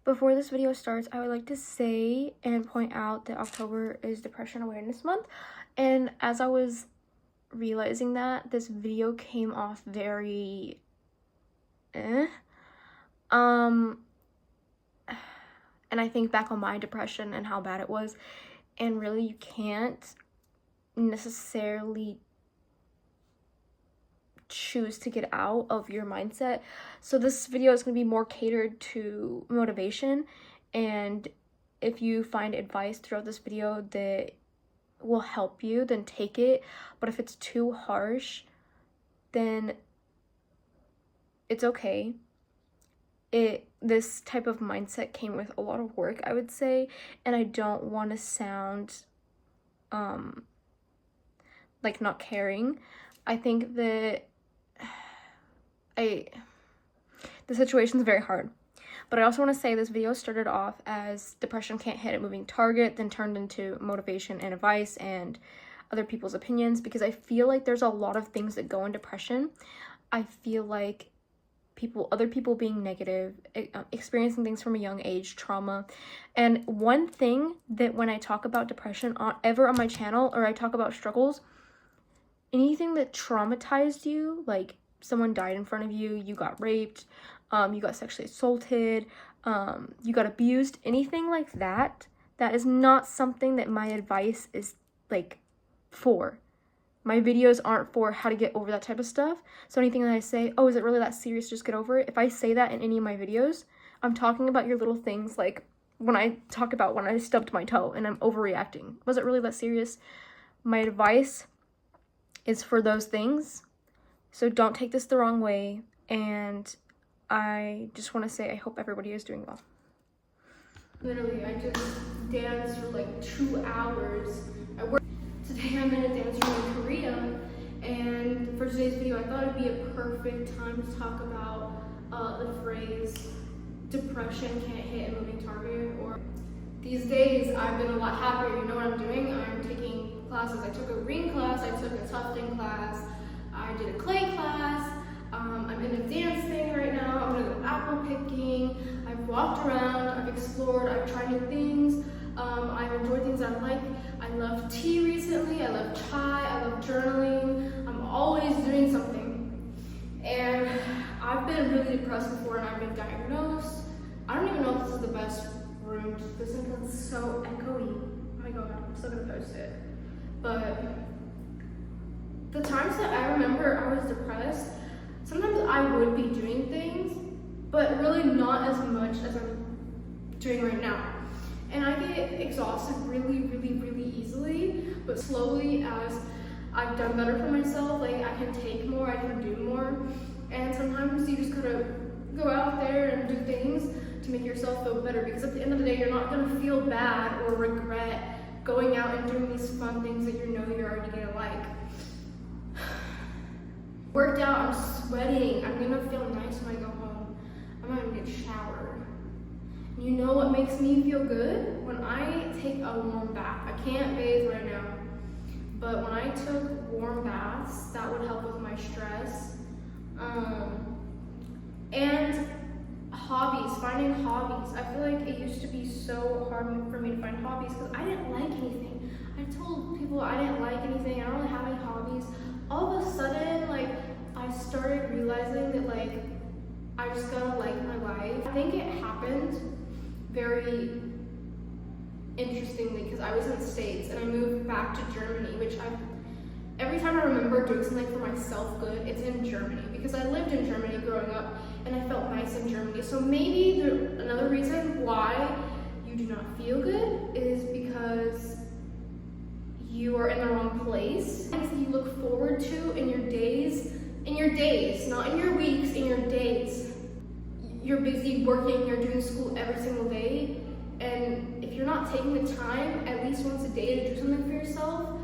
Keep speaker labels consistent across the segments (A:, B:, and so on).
A: Before this video starts, I would like to say and point out that October is Depression Awareness Month, and as I was realizing that, this video came off very and I think back on my depression and how bad it was, and really you can't necessarily choose to get out of your mindset. So this video is going to be more catered to motivation, and if you find advice throughout this video that will help you, then take it. But if it's too harsh, then it's okay. This type of mindset came with a lot of work, I would say, and I don't want to sound like not caring. I think that the situation's very hard. But I also want to say this video started off as depression can't hit a moving target, then turned into motivation and advice and other people's opinions, because I feel like there's a lot of things that go in depression. I feel like other people being negative, experiencing things from a young age, trauma. And one thing that when I talk about depression ever on my channel, or I talk about struggles, anything that traumatized you, like someone died in front of you, you got raped, you got sexually assaulted, you got abused, anything like that, that is not something that my advice is like for. My videos aren't for how to get over that type of stuff. So anything that I say, oh, is it really that serious, just get over it? If I say that in any of my videos, I'm talking about your little things, like when I talk about when I stubbed my toe and I'm overreacting. Was it really that serious? My advice is for those things. So don't take this the wrong way, and I just want to say I hope everybody is doing well. Literally, I just danced for like 2 hours. Today I'm in a dance room in Korea, and for today's video I thought it'd be a perfect time to talk about the phrase depression can't hit a moving target. Or these days I've been a lot happier. You know what I'm doing? I'm taking classes. I took a ring class, I took a tufting class, I did a clay class, I'm in a dance thing right now, I'm gonna go apple picking, I've walked around, I've explored, I've tried new things, I've enjoyed things I like. I love tea recently, I love chai, I love journaling, I'm always doing something. And I've been really depressed before, and I've been diagnosed. I don't even know if this is the best room to listen because it's so echoey. Oh my god, I'm still gonna post it. But the times that I remember I was depressed, sometimes I would be doing things, but really not as much as I'm doing right now. And I get exhausted really easily, but slowly as I've done better for myself, like I can take more, I can do more. And sometimes you just gotta go out there and do things to make yourself feel better, because at the end of the day, you're not gonna feel bad or regret going out and doing these fun things that you know you're already gonna like. Worked out, I'm sweating, I'm gonna feel nice when I go home. I'm gonna get showered. You know what makes me feel good? When I take a warm bath. I can't bathe right now, but when I took warm baths, that would help with my stress. And hobbies, finding hobbies. I feel like it used to be so hard for me to find hobbies because I didn't like anything. I told people I didn't like anything, I don't really have any hobbies. All of a sudden, like, I started realizing that, like, I just gotta like my life. I think it happened very interestingly because I was in the States and I moved back to Germany, which every time I remember doing something for myself good, it's in Germany, because I lived in Germany growing up and I felt nice in Germany. So maybe another reason why you do not feel good is because you are in the wrong place. Things that you look forward to in your days, not in your weeks, in your days. You're busy working, you're doing school every single day, and if you're not taking the time at least once a day to do something for yourself,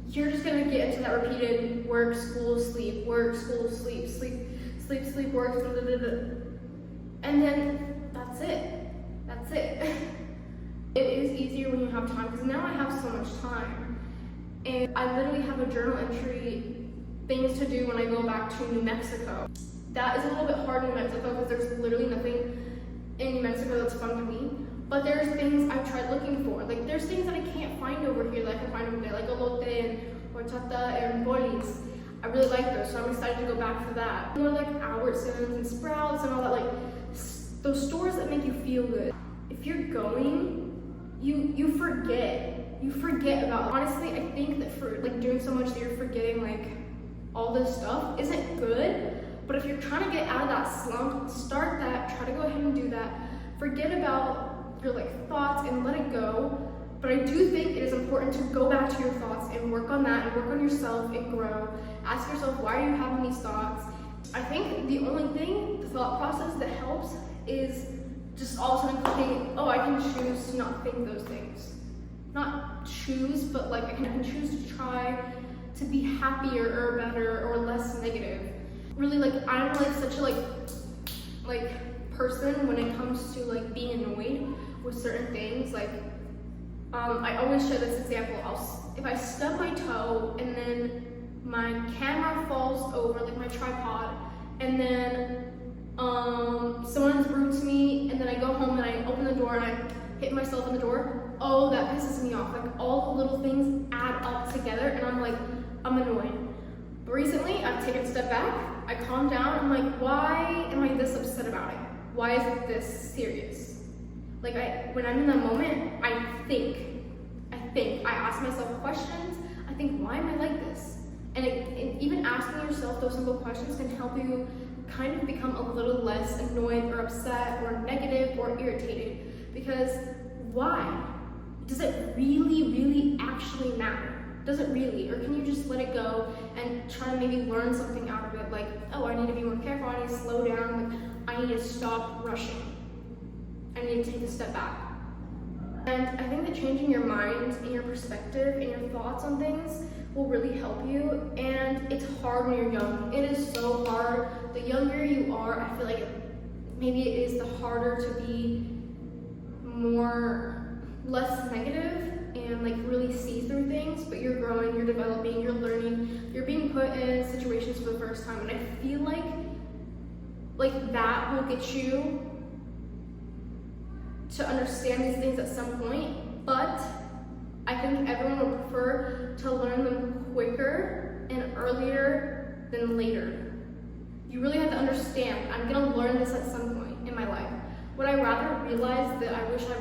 A: you're just gonna get into that repeated work, school, sleep, work, school, sleep, sleep, sleep, sleep, work, blah, blah, blah, blah. And then that's it. It is easier when you have time, because now I have so much time, and I literally have a journal entry, things to do when I go back to New Mexico. That is a little bit hard in New Mexico because there's literally nothing in New Mexico that's was fun to me. But there's things I've tried looking for. Like there's things that I can't find over here that I can find over there, like elote and horchata and bolis. I really like those, so I'm excited to go back for that. More like Albertsons and Sprouts and all that, like those stores that make you feel good. If you're going, you forget about, honestly, I think that for like doing so much that you're forgetting like all this stuff isn't good. But if you're trying to get out of that slump, start that, try to go ahead and do that. Forget about your like thoughts and let it go. But I do think it is important to go back to your thoughts and work on that and work on yourself and grow. Ask yourself, why are you having these thoughts? I think the only thing, the thought process that helps is just all of a sudden thinking, oh, I can choose to not think those things. Not choose, but like I can choose to try to be happier or better or less negative. Really, like I'm like such a like person when it comes to like being annoyed with certain things. Like I always share this example. If I stub my toe and then my camera falls over, like my tripod, and then someone's rude to me, and then I go home and I open the door and I hit myself in the door, oh, that pisses me off. Like all the little things add up together and I'm annoyed. But recently I've taken a step back, I calm down, I'm like, why am I this upset about it? Why is it this serious? Like when I'm in that moment, I think, I ask myself questions, I think, why am I like this? And even asking yourself those simple questions can help you kind of become a little less annoyed or upset or negative or irritated. Because why? Does it really actually matter? Does it really? Or can you just let it go and try to maybe learn something out of it? Like, oh, I need to be more careful, I need to slow down, like, I need to stop rushing. I need to take a step back. And I think that changing your mind and your perspective and your thoughts on things will really help you. And it's hard when you're young. It is so hard. The younger you are, I feel like maybe it is the harder to be less negative and like really see through things. But you're growing, you're developing, you're learning, you're being put in situations for the first time. And I feel like that will get you to understand these things at some point, but I think everyone would prefer to learn them quicker and earlier than later. You really have to understand, I'm gonna learn this at some point in my life. Would I rather realize that I wish I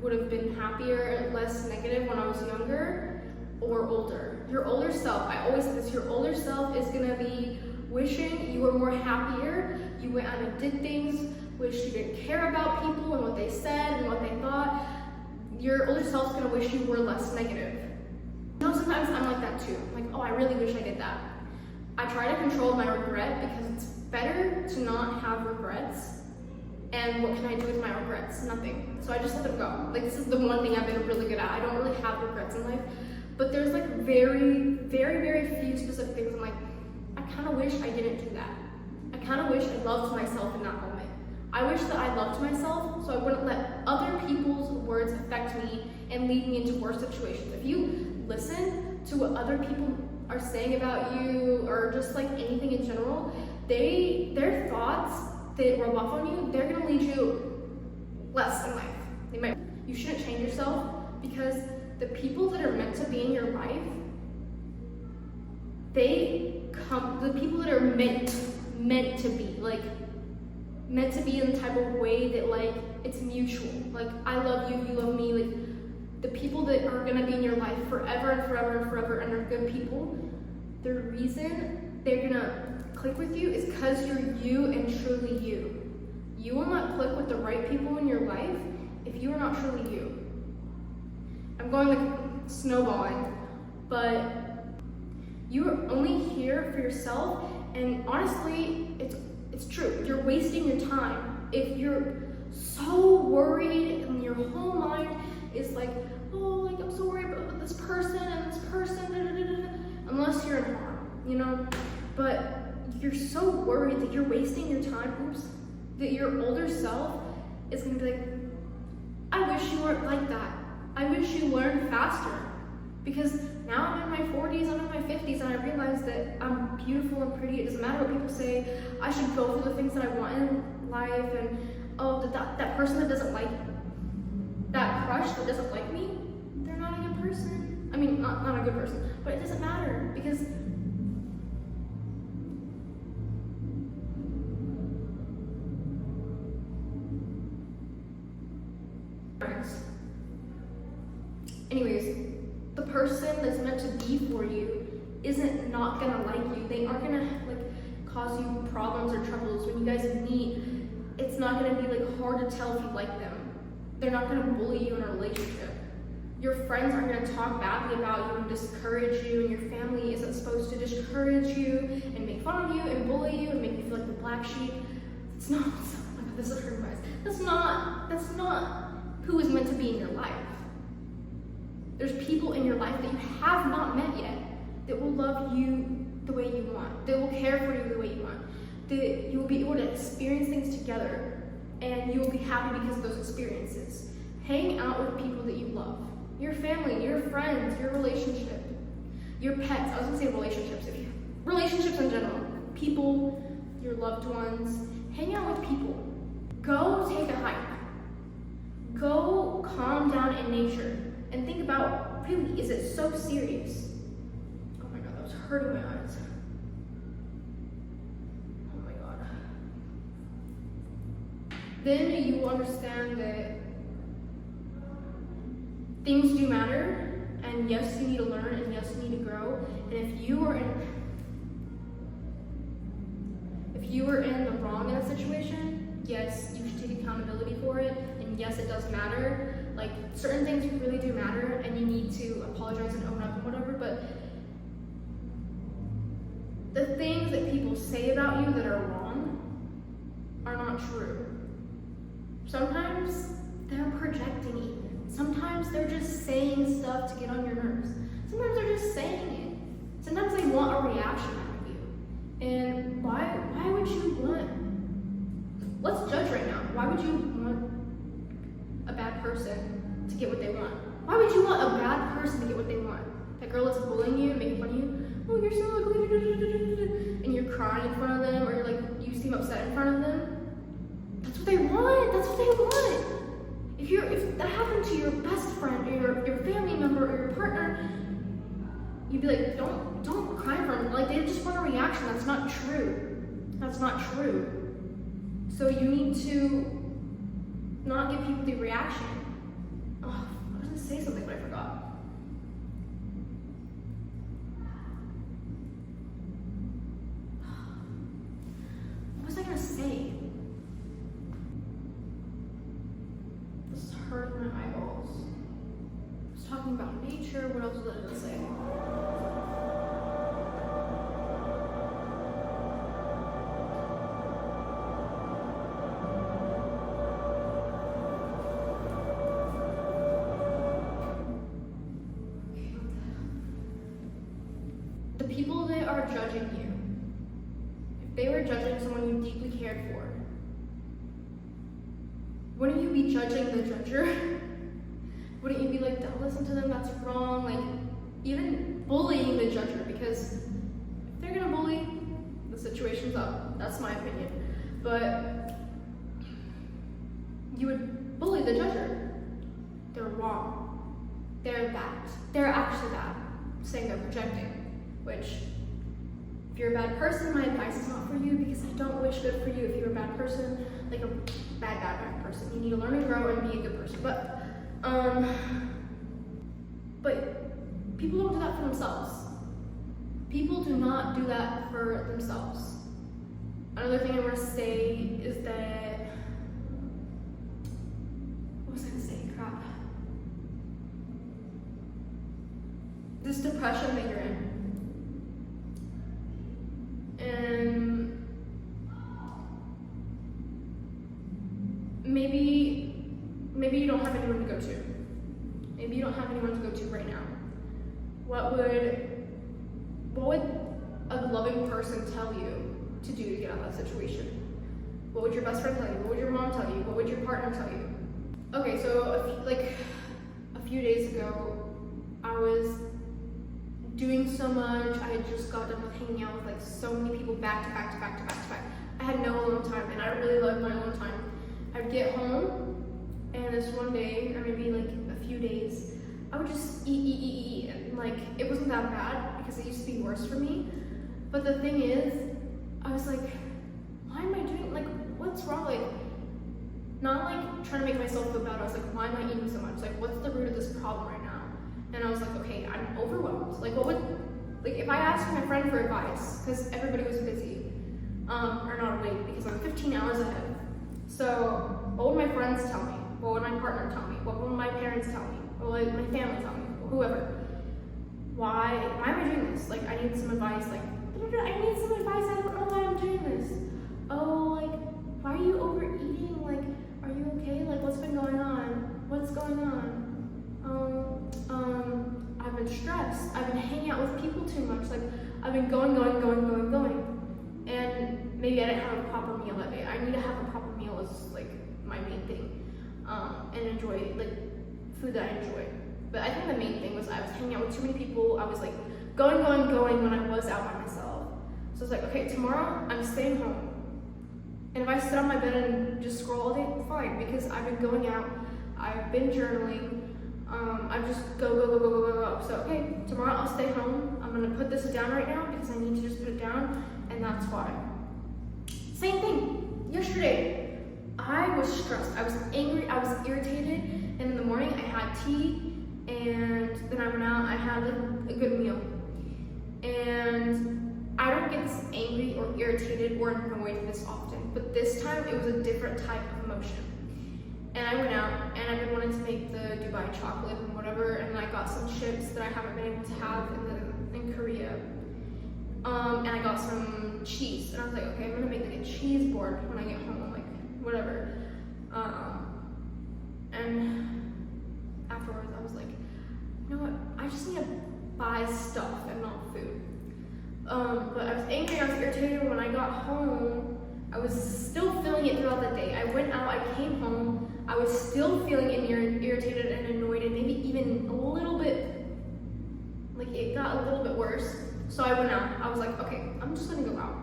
A: would have been happier and less negative when I was younger or older? Your older self, I always say this, your older self is gonna be wishing you were more happier, you went out and did things, wish you didn't care about people and what they said and what they thought. Your older self's gonna wish you were less negative. You know, sometimes I'm like that too. I'm like, oh, I really wish I did that. I try to control my regret because it's better to not have regrets. And what can I do with my regrets? Nothing. So I just let them go. Like, this is the one thing I've been really good at. I don't really have regrets in life. But there's like very few specific things I'm like, I kind of wish I didn't do that. I kind of wish I loved myself in that moment. I wish that I loved myself so I wouldn't let other people's words affect me and lead me into worse situations. If you listen to what other people are saying about you or just like anything in general, their thoughts that rub off on you, they're gonna lead you less in life. You shouldn't change yourself because the people that are meant to be in your life, the people that are meant to be, like, meant to be in the type of way that like it's mutual. Like I love you, you love me. Like the people that are gonna be in your life forever and forever and are good people, the reason they're gonna click with you is because you're you and truly you. You will not click with the right people in your life if you are not truly you. I'm going like snowballing, but you're only here for yourself, and honestly, it's true. You're wasting your time if you're so worried and your whole mind is like, oh, like I'm so worried about this person and this person, unless you're in harm, you know? But you're so worried that you're wasting your time, that your older self is gonna be like, I wish you weren't like that. I wish you learned faster. Because now I'm in my 40s, I'm in my 50s, and I realize that I'm beautiful and pretty. It doesn't matter what people say. I should go for the things that I want in life, and oh, that person that doesn't like, that crush that doesn't like me, they're not a good person. I mean, not a good person, but it doesn't matter because anyways, the person that's meant to be for you isn't not gonna like you. They aren't gonna like cause you problems or troubles. When you guys meet, it's not gonna be like hard to tell if you like them. They're not gonna bully you in a relationship. Your friends aren't gonna talk badly about you and discourage you, and your family isn't supposed to discourage you and make fun of you and bully you and make you feel like the black sheep. It's not, oh my God, this is hurting my eyes. That's not who is meant to be in your life. There's people in your life that you have not met yet that will love you the way you want, that will care for you the way you want, that you will be able to experience things together, and you will be happy because of those experiences. Hang out with people that you love. Your family, your friends, your relationship, your pets. I was gonna say relationships. Relationships in general. People, your loved ones. Hang out with people. Go take a hike. Go calm down in nature and think about, really, is it so serious? Oh my God, that was hurting my eyes. Oh my God. Then you will understand that things do matter, and yes, you need to learn, and yes, you need to grow. And if you are in the wrong in a situation, yes, you should take accountability for it, and yes, it does matter. Like, certain things really do matter, and you need to apologize and own up and whatever, but the things that people say about you that are wrong are not true. Sometimes they're projecting even. Sometimes they're just saying stuff to get on your nerves. Sometimes they're just saying it. Sometimes they want a reaction out of you. And why would you want, let's judge right now. Why would you want a bad person to get what they want? Why would you want a bad person to get what they want? That girl that's bullying you and making fun of you, oh, you're so ugly, and you're crying in front of them, or you seem upset in front of them. That's what they want. That's what they want. If that happened to your best friend or your family member or your partner, you'd be like, don't cry in front of them. Like, they just want a reaction. That's not true. That's not true. So you need to not give people the reaction. Oh, I was gonna say something, but I forgot. What was I gonna say? This hurt my eyeballs. I was talking about nature. What else was I gonna say? The people that are judging you, if they were judging someone you deeply cared for, wouldn't you be judging the judger? Wouldn't you be like, don't listen to them, that's wrong? Like, even bullying the judger, because if they're gonna bully, the situation's up. That's my opinion. But you would bully the judger. They're wrong. They're bad. They're actually bad. Saying they're projecting. Which, if you're a bad person, my advice is not for you, because I don't wish good for you if you're a bad person, like a bad person. You need to learn and grow and be a good person. But people don't do that for themselves. People do not do that for themselves. Another thing I want to say is that, what was I going to say? Crap. This depression that you're in. And maybe you don't have anyone to go to. Maybe you don't have anyone to go to right now. What would a loving person tell you to do to get out of that situation? What would your best friend tell you? What would your mom tell you? What would your partner tell you? Okay, so a few days ago, I was doing so much. I had just got done with hanging out with so many people back to back. I had no alone time, and I really loved my alone time. I'd get home, and this one day, or maybe like a few days, I would just eat, and like, it wasn't that bad, because it used to be worse for me. But the thing is, I was like, why am I doing, like, what's wrong? Like, not like trying to make myself feel bad. I was like, why am I eating so much? Like, what's the root of this problem right now? And I was like, okay, I'm overwhelmed. Like, what would, like, if I asked my friend for advice, because everybody was busy, or not awake, because I'm 15 hours ahead. So, what would my friends tell me? What would my partner tell me? What would my parents tell me? What would my family tell me? Whoever. Why am I doing this? Like, I need some advice. Like, I need some advice. I don't know why I'm doing this. Oh, like, why are you overeating? Like, are you okay? Like, what's been going on? What's going on? I've been stressed. I've been hanging out with people too much. Like, I've been going. And maybe I didn't have a proper meal that day. I need to have a proper meal is like my main thing. And enjoy, like, food that I enjoy. But I think the main thing was I was hanging out with too many people. I was like going when I was out by myself. So it's like, okay, tomorrow I'm staying home. And if I sit on my bed and just scroll all day, fine, because I've been going out, I've been journaling, I just go. So, okay, tomorrow I'll stay home. I'm gonna put this down right now because I need to just put it down, and that's why. Same thing, yesterday, I was stressed, I was angry, I was irritated, and in the morning I had tea, and then I went out, I had like a good meal. And I don't get this angry or irritated or annoyed this often, but this time it was a different type of emotion. And I went out, and I've been wanting to make the Dubai chocolate and whatever, and I got some chips that I haven't been able to have in Korea. And I got some cheese, and I was like, okay, I'm gonna make like a cheese board when I get home, like whatever. And afterwards I was like, you know what, I just need to buy stuff and not food. But I was angry, I was irritated. When I got home, I was still feeling it throughout the day. I went out, I came home, I was still feeling irritated and annoyed, and maybe even a little bit, like it got a little bit worse. So I went out, I was like, okay, I'm just gonna go out.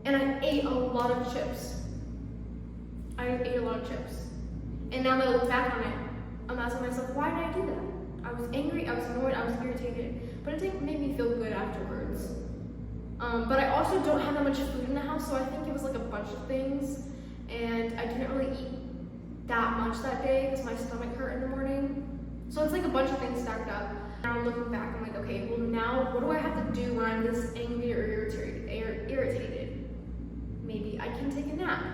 A: And I ate a lot of chips. And now that I look back on it, I'm asking myself, why did I do that? I was angry, I was annoyed, I was irritated, but it didn't make me feel good afterwards. But I also don't have that much food in the house, so I think it was like a bunch of things, and I didn't really eat that much that day because my stomach hurt in the morning. So it's like a bunch of things stacked up. Now I'm looking back, I'm like, okay, well now what do I have to do when I'm this angry or irritated? Maybe I can take a nap.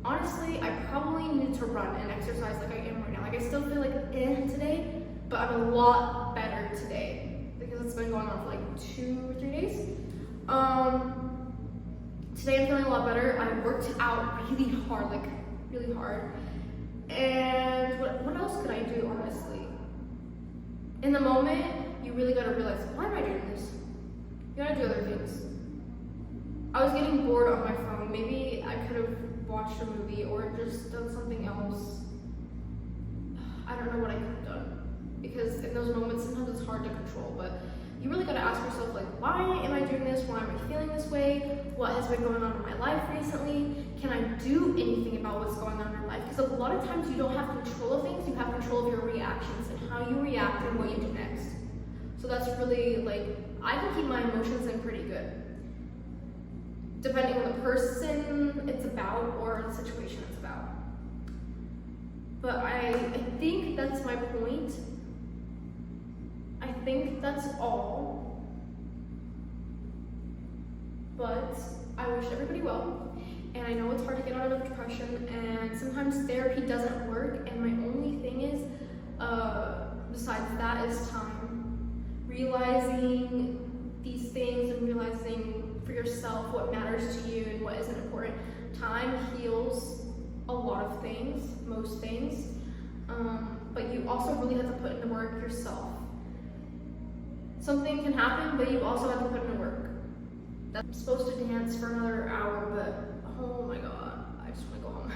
A: Honestly, I probably need to run and exercise like I am right now. Like I still feel like today, but I'm a lot better today because it's been going on for like 2 or 3 days. Today I'm feeling a lot better. I worked out really hard. And what else could I do, honestly? In the moment, you really gotta realize, why am I doing this? You gotta do other things. I was getting bored on my phone. Maybe I could have watched a movie or just done something else. I don't know what I could have done. Because in those moments, sometimes it's hard to control, but you really gotta ask yourself, like, why am I doing this? Why am I feeling this way? What has been going on in my life recently? Can I do anything about what's going on in your life? Because a lot of times you don't have control of things, you have control of your reactions and how you react and what you do next. So that's really, like, I can keep my emotions in pretty good. Depending on the person it's about or the situation it's about. But I think that's my point. I think that's all. But I wish everybody well. And I know it's hard to get out of depression, and sometimes therapy doesn't work, and my only thing is, besides that, is time. Realizing these things and realizing for yourself what matters to you and what isn't important. Time heals a lot of things, most things, but you also really have to put in the work yourself. Something can happen, but you also have to put in the work. I'm supposed to dance for another hour, but oh my god, I just want to go home.